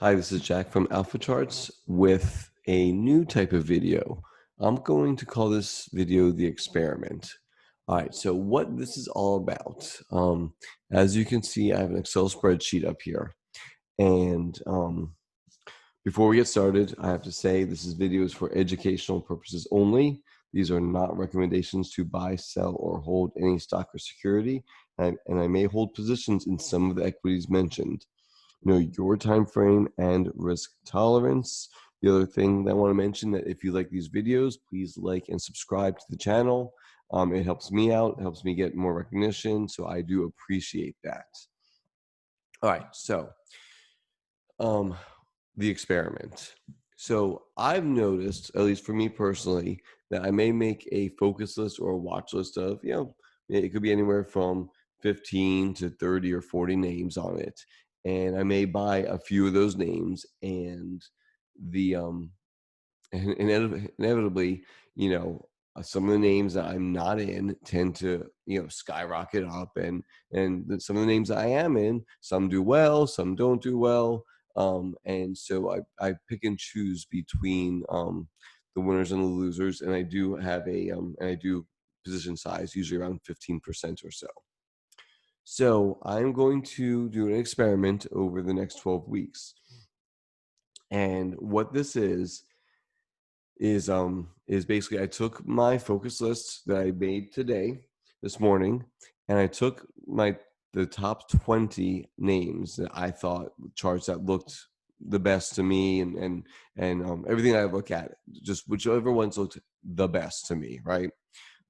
Hi, this is Jack from Alpha Charts with a new type of video. I'm going to call this video the experiment. All right, so what this is all about, as you can see, I have an Excel spreadsheet up here. And before we get started, I have to say this video is for educational purposes only. These are not recommendations to buy, sell, or hold any stock or security. And I may hold positions in some of the equities mentioned. Know your time frame and risk tolerance. The other thing that I want to mention that if you like these videos, please like and subscribe to the channel. It helps me out, it helps me get more recognition, so I do appreciate that. All right, so the experiment. So I've noticed, at least for me personally, that I may make a focus list or a watch list of, it could be anywhere from 15 to 30 or 40 names on it. And I may buy a few of those names, and the inevitably, some of the names that I'm not in tend to, skyrocket up, and some of the names that I am in, some do well, some don't do well, and so I pick and choose between the winners and the losers, and I do have and I do position size usually around 15% or so. So I'm going to do an experiment over the next 12 weeks. And what this is basically I took my focus list that I made this morning, and I took the top 20 names that I thought charts that looked the best to me, and everything I look at, just whichever ones looked the best to me, right?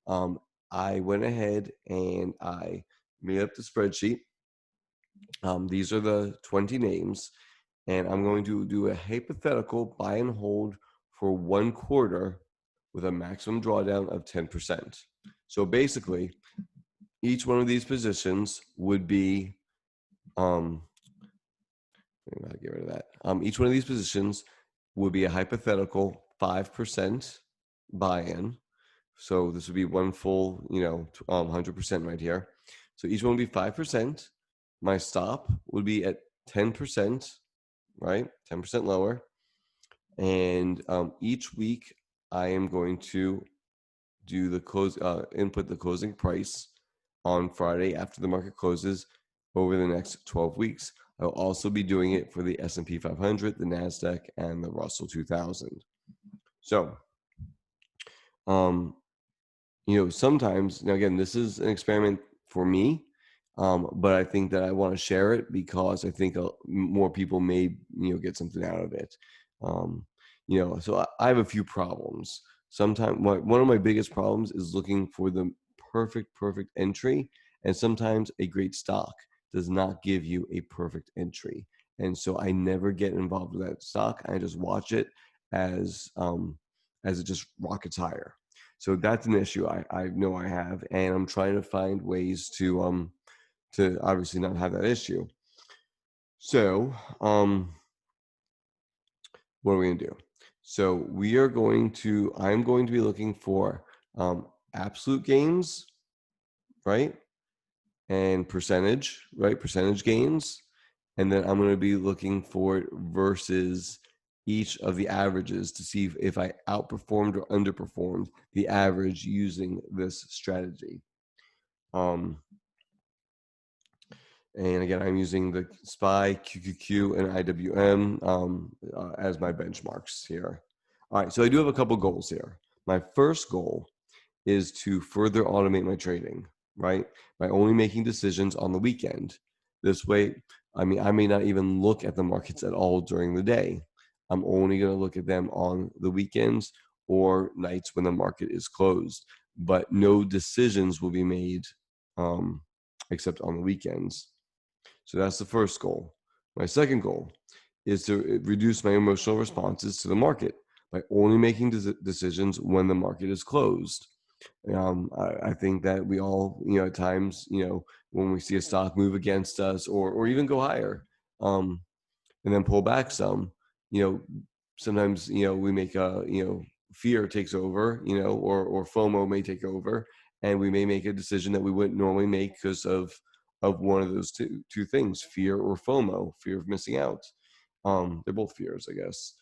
I went ahead and I made up the spreadsheet. These are the 20 names, and I'm going to do a hypothetical buy and hold for 1 quarter with a maximum drawdown of 10%. So basically, each one of these positions would be, I'm going to get rid of that. Each one of these positions would be a hypothetical 5% buy-in. So this would be one full, 100% right here. So each one would be 5%. My stop would be at 10%, right? 10% lower. And each week I am going to do input the closing price on Friday after the market closes over the next 12 weeks. I'll also be doing it for the S&P 500, the NASDAQ, and the Russell 2000. So, sometimes, now again, this is an experiment for me, but I think that I want to share it because I think more people may, get something out of it. So I have a few problems. Sometimes one of my biggest problems is looking for the perfect entry, and sometimes a great stock does not give you a perfect entry, and so I never get involved with that stock. I just watch it as it just rockets higher. So that's an issue I know I have, and I'm trying to find ways to obviously not have that issue. So what are we gonna do? So I'm going to be looking for absolute gains, right? And percentage, right? Percentage gains. And then I'm going to be looking for versus each of the averages to see if I outperformed or underperformed the average using this strategy. And again, I'm using the SPY, QQQ, and IWM as my benchmarks here. All right, so I do have a couple goals here. My first goal is to further automate my trading, right? By only making decisions on the weekend. This way, I may not even look at the markets at all during the day. I'm only going to look at them on the weekends or nights when the market is closed. But no decisions will be made except on the weekends. So that's the first goal. My second goal is to reduce my emotional responses to the market by only making decisions when the market is closed. I think that we all, at times, when we see a stock move against us or even go higher, and then pull back some, sometimes, we make fear takes over, or FOMO may take over, and we may make a decision that we wouldn't normally make because of one of those two things, fear or FOMO, fear of missing out. They're both fears, I guess.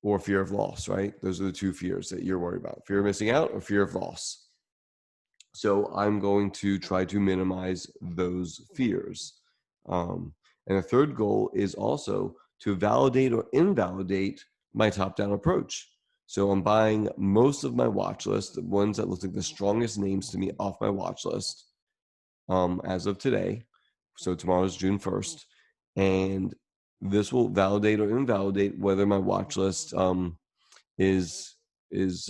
Or fear of loss, right? Those are the two fears that you're worried about: fear of missing out or fear of loss. So I'm going to try to minimize those fears. And the third goal is also to validate or invalidate my top-down approach. So I'm buying most of my watch list, the ones that look like the strongest names to me, off my watch list as of today. So tomorrow is June 1st. And this will validate or invalidate whether my watch list is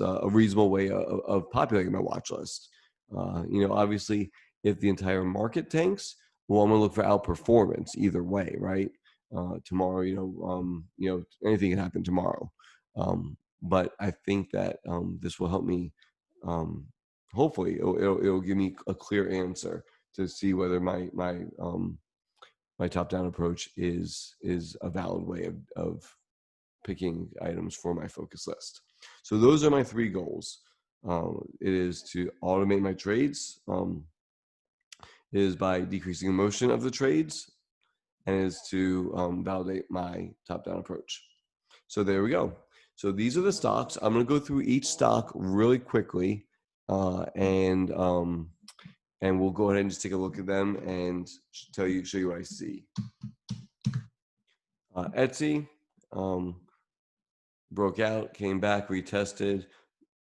a reasonable way of populating my watch list. Obviously, if the entire market tanks, well, I'm going to look for outperformance either way, right? Tomorrow, anything can happen tomorrow. But I think that this will help me. Hopefully, it'll give me a clear answer to see whether my top down approach is a valid way of picking items for my focus list. So those are my three goals. It is to automate my trades. It is by decreasing the motion of the trades, and it is to validate my top-down approach. So there we go. So these are the stocks. I'm going to go through each stock really quickly, and we'll go ahead and just take a look at them and show you what I see. Etsy broke out, came back, retested,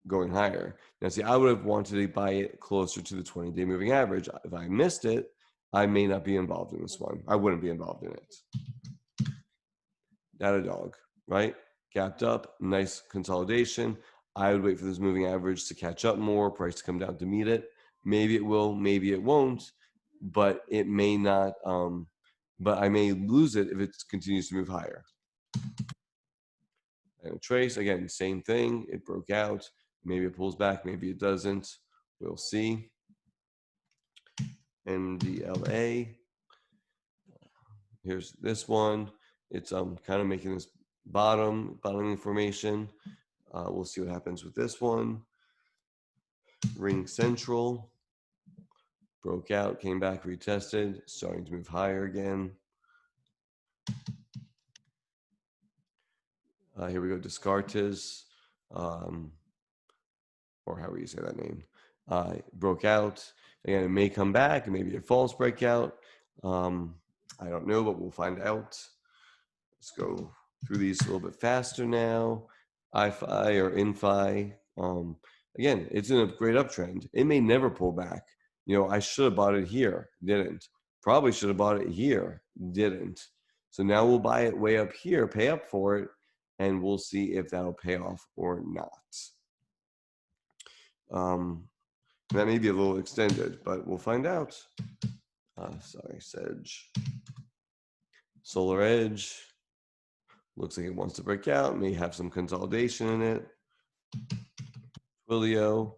going higher. Now, see, I would have wanted to buy it closer to the 20-day moving average. If I missed it, I may not be involved in this one. I wouldn't be involved in it. Datadog, right? Gapped up, nice consolidation. I would wait for this moving average to catch up more, price to come down to meet it. Maybe it will, maybe it won't, but it may not. But I may lose it if it continues to move higher. And trace, again, same thing. It broke out. Maybe it pulls back, maybe it doesn't. We'll see. MDLA. Here's this one. It's kind of making this bottoming formation. We'll see what happens with this one. Ring Central broke out, came back, retested, starting to move higher again. Here we go, Descartes, or how do you say that name? Broke out. Again, it may come back, maybe a false breakout. I don't know, but we'll find out. Let's go through these a little bit faster now. IFI or INFI. Again, it's in a great uptrend. It may never pull back. I should have bought it here, didn't. Probably should have bought it here, didn't. So now we'll buy it way up here, pay up for it, and we'll see if that'll pay off or not. That may be a little extended, but we'll find out. Sorry, Sedge. Solar Edge. Looks like it wants to break out, may have some consolidation in it. Twilio,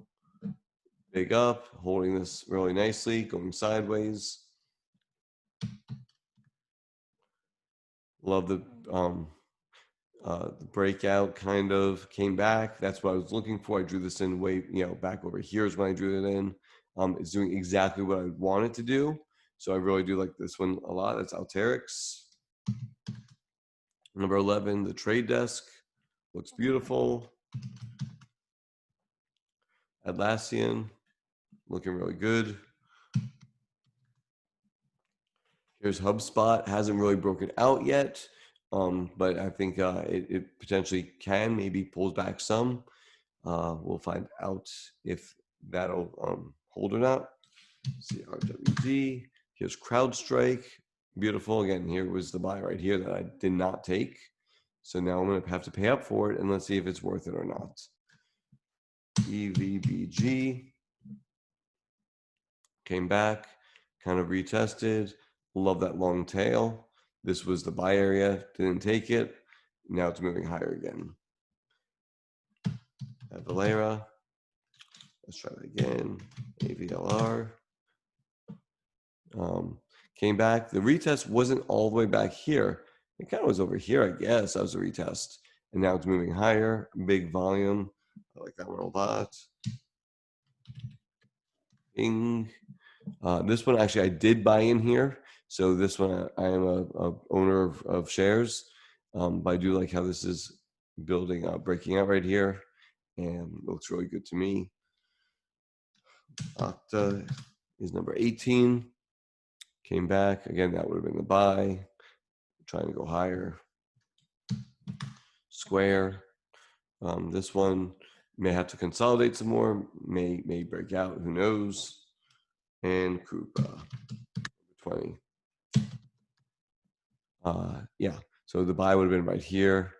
big up, holding this really nicely, going sideways. Love the breakout kind of came back. That's what I was looking for. I drew this in way, back over here is when I drew it in. It's doing exactly what I want it to do. So I really do like this one a lot. That's Alteryx. Number 11, the Trade Desk. Looks beautiful. Atlassian, looking really good. Here's HubSpot. Hasn't really broken out yet, but I think it potentially can. Maybe pulls back some. We'll find out if that'll hold or not. CRWD. Here's CrowdStrike. Beautiful. Again, here was the buy right here that I did not take. So now I'm going to have to pay up for it, and let's see if it's worth it or not. EVBG. Came back, kind of retested. Love that long tail. This was the buy area. Didn't take it. Now it's moving higher again. Valera. Let's try that again. AVLR. Came back. The retest wasn't all the way back here. It kind of was over here, I guess. That was a retest. And now it's moving higher. Big volume. I like that one a lot. Bing. This one actually I did buy in here. So this one, I am a owner of shares, but I do like how this is building out, breaking out right here, and it looks really good to me. Okta is number 18. Came back again. That would have been the buy. Trying to go higher. Square. This one may have to consolidate some more. May break out. Who knows? And Coupa 20. Yeah. So the buy would have been right here,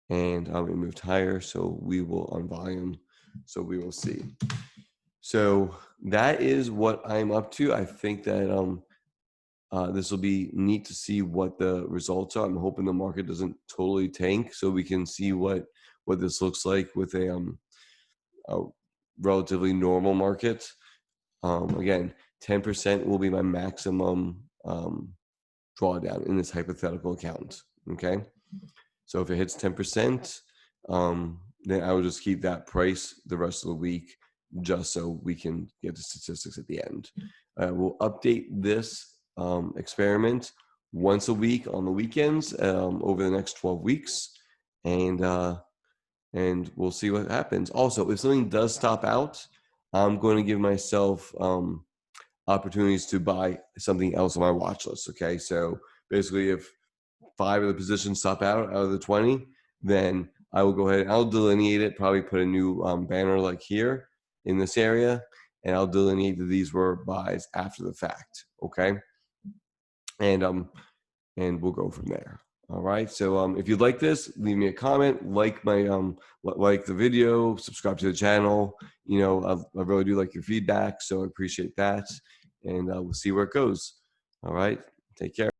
and we moved higher. So we will on volume. So we will see. So that is what I'm up to. I think that this will be neat to see what the results are. I'm hoping the market doesn't totally tank, so we can see what this looks like with a relatively normal market. Again, 10% will be my maximum drawdown in this hypothetical account. Okay, so if it hits 10%, then I will just keep that price the rest of the week, just so we can get the statistics at the end. We'll update this experiment once a week on the weekends over the next 12 weeks, and we'll see what happens. Also, if something does stop out, I'm going to give myself opportunities to buy something else on my watch list. Okay, so basically, if 5 of the positions stop out of the 20, then I will go ahead and I'll delineate it, probably put a new banner like here in this area, and I'll delineate that these were buys after the fact. Okay, and we'll go from there. All right. So if you like this, leave me a comment, like my like the video, subscribe to the channel. You know, I really do like your feedback, so I appreciate that, and we'll see where it goes. All right. Take care.